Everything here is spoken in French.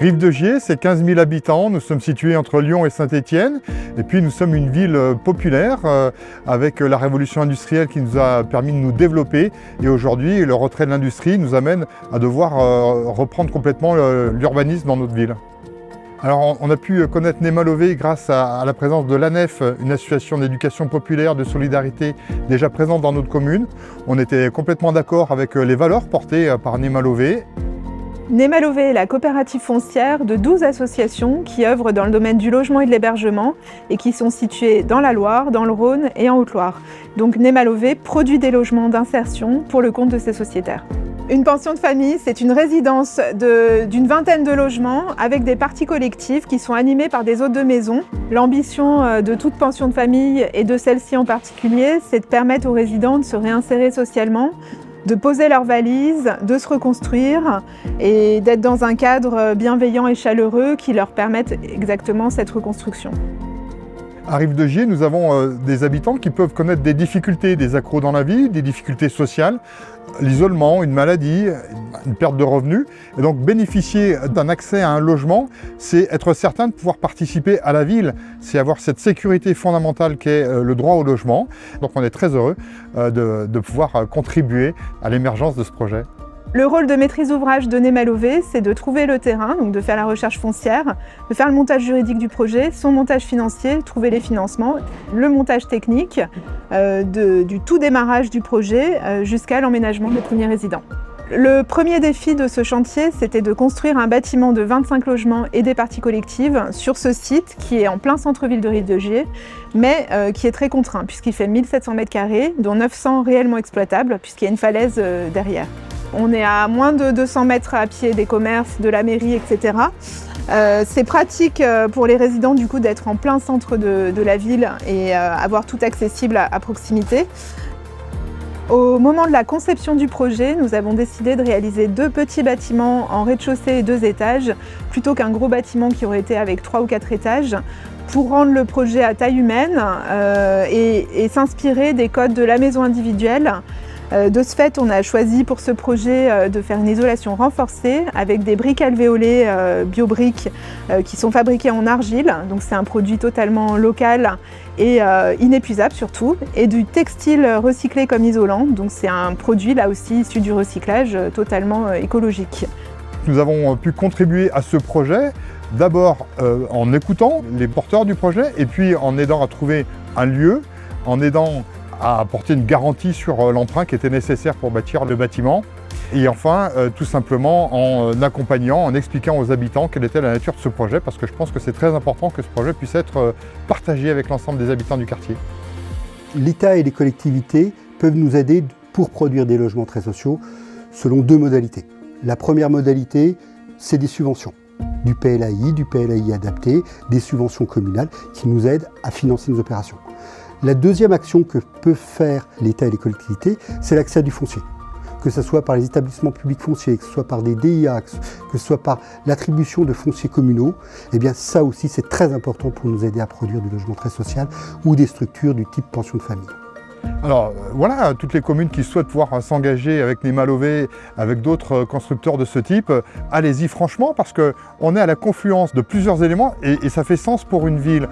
Rive-de-Gier, c'est 15 000 habitants, nous sommes situés entre Lyon et Saint-Étienne, et puis nous sommes une ville populaire avec la révolution industrielle qui nous a permis de nous développer, et aujourd'hui le retrait de l'industrie nous amène à devoir reprendre complètement l'urbanisme dans notre ville. Alors on a pu connaître Néma-Lové grâce à la présence de l'ANEF, une association d'éducation populaire, de solidarité déjà présente dans notre commune. On était complètement d'accord avec les valeurs portées par Néma-Lové. Néma-Lové est la coopérative foncière de 12 associations qui œuvrent dans le domaine du logement et de l'hébergement et qui sont situées dans la Loire, dans le Rhône et en Haute-Loire. Donc Néma-Lové produit des logements d'insertion pour le compte de ses sociétaires. Une pension de famille, c'est une résidence d'une vingtaine de logements avec des parties collectives qui sont animées par des hôtes de maison. L'ambition de toute pension de famille et de celle-ci en particulier, c'est de permettre aux résidents de se réinsérer socialement, de poser leurs valises, de se reconstruire et d'être dans un cadre bienveillant et chaleureux qui leur permette exactement cette reconstruction. À Rive-de-Gier, nous avons des habitants qui peuvent connaître des difficultés, des accros dans la vie, des difficultés sociales, l'isolement, une maladie, une perte de revenus. Et donc bénéficier d'un accès à un logement, c'est être certain de pouvoir participer à la ville. C'est avoir cette sécurité fondamentale qu'est le droit au logement. Donc on est très heureux de pouvoir contribuer à l'émergence de ce projet. Le rôle de maîtrise d'ouvrage de Néma-Lové, c'est de trouver le terrain, donc de faire la recherche foncière, de faire le montage juridique du projet, son montage financier, trouver les financements, le montage technique, du tout démarrage du projet jusqu'à l'emménagement des premiers résidents. Le premier défi de ce chantier, c'était de construire un bâtiment de 25 logements et des parties collectives sur ce site qui est en plein centre-ville de Rive-de-Gier, mais qui est très contraint puisqu'il fait 1700 m², dont 900 réellement exploitables puisqu'il y a une falaise derrière. On est à moins de 200 mètres à pied des commerces, de la mairie, etc. C'est pratique pour les résidents du coup d'être en plein centre de la ville et avoir tout accessible à proximité. Au moment de la conception du projet, nous avons décidé de réaliser 2 petits bâtiments en rez-de-chaussée et 2 étages, plutôt qu'un gros bâtiment qui aurait été avec 3 ou 4 étages, pour rendre le projet à taille humaine et s'inspirer des codes de la maison individuelle. De ce fait, on a choisi pour ce projet de faire une isolation renforcée avec des briques alvéolées biobriques qui sont fabriquées en argile. Donc c'est un produit totalement local et inépuisable surtout. Et du textile recyclé comme isolant. Donc c'est un produit là aussi issu du recyclage totalement écologique. Nous avons pu contribuer à ce projet d'abord en écoutant les porteurs du projet et puis en aidant à trouver un lieu, en aidant à apporter une garantie sur l'emprunt qui était nécessaire pour bâtir le bâtiment. Et enfin, tout simplement en accompagnant, en expliquant aux habitants quelle était la nature de ce projet, parce que je pense que c'est très important que ce projet puisse être partagé avec l'ensemble des habitants du quartier. L'État et les collectivités peuvent nous aider pour produire des logements très sociaux selon 2 modalités. La première modalité, c'est des subventions. Du PLAI adapté, des subventions communales qui nous aident à financer nos opérations. La deuxième action que peuvent faire l'État et les collectivités, c'est l'accès à du foncier. Que ce soit par les établissements publics fonciers, que ce soit par des DIA, que ce soit par l'attribution de fonciers communaux, eh bien ça aussi c'est très important pour nous aider à produire du logement très social ou des structures du type pension de famille. Alors voilà, toutes les communes qui souhaitent pouvoir s'engager avec Néma-Lové, avec d'autres constructeurs de ce type, allez-y franchement parce qu'on est à la confluence de plusieurs éléments et ça fait sens pour une ville.